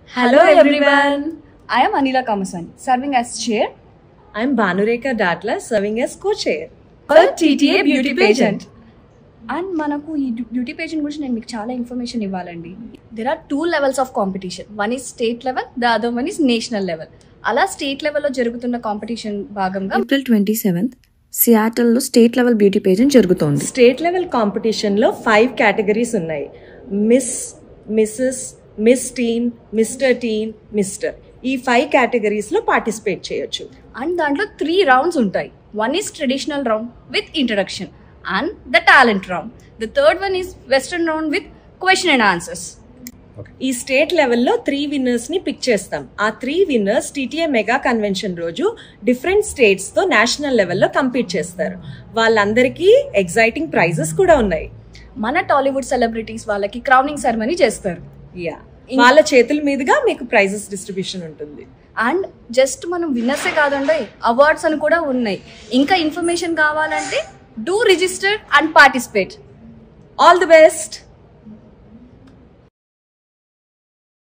Hello everyone. I am Anila Kamasani, serving as chair. I am Bhanureka Datla, serving as co-chair. For TTA Beauty Pageant. And manaku ee beauty pageant guరించి నేను మీకు చాలా information ఇవ్వాలండి. There are 2 levels of competition. One is state level, the other one is national level. అలా state లెవెల్లో జరుగుతున్న competition భాగంగా April 27th సియాటల్లో state level beauty pageant జరుగుతోంది. స్టేట్ లెవెల్ కాంపిటీషన్లో 5 కేటగిరీస్ ఉన్నాయి. Miss, Mrs, miss teen, mister teen, mister. ఈ 5 కేటగిరీస్లో participate చేయొచ్చు. అండ్ దాంట్లో 3 రౌండ్స్ ఉంటాయి. One is traditional round with introduction and the talent round. The third one is western round with question and answers. ఈ state లెవెల్లో 3 winners ని pick చేస్తాం. ఆ 3 winners TTA mega convention రోజు డిఫరెంట్ స్టేట్స్ తో national లెవెల్లో compete చేస్తారు. వాళ్ళందరికీ ఎగ్జైటింగ్ ప్రైజెస్ కూడా ఉన్నాయి. మన టాలీవుడ్ సెలబ్రిటీస్ వాళ్ళకి క్రౌనింగ్ సెరమనీ చేస్తారు. వాళ్ళ చేతుల మీదుగా మీకు ప్రైజెస్ డిస్ట్రిబ్యూషన్ ఉంటుంది. అండ్ జస్ట్ మనం విన్నర్సే కాదండి, అవార్డ్స్ అని కూడా ఉన్నాయి. ఇంకా ఇన్ఫర్మేషన్ కావాలంటే do register and participate. All the best.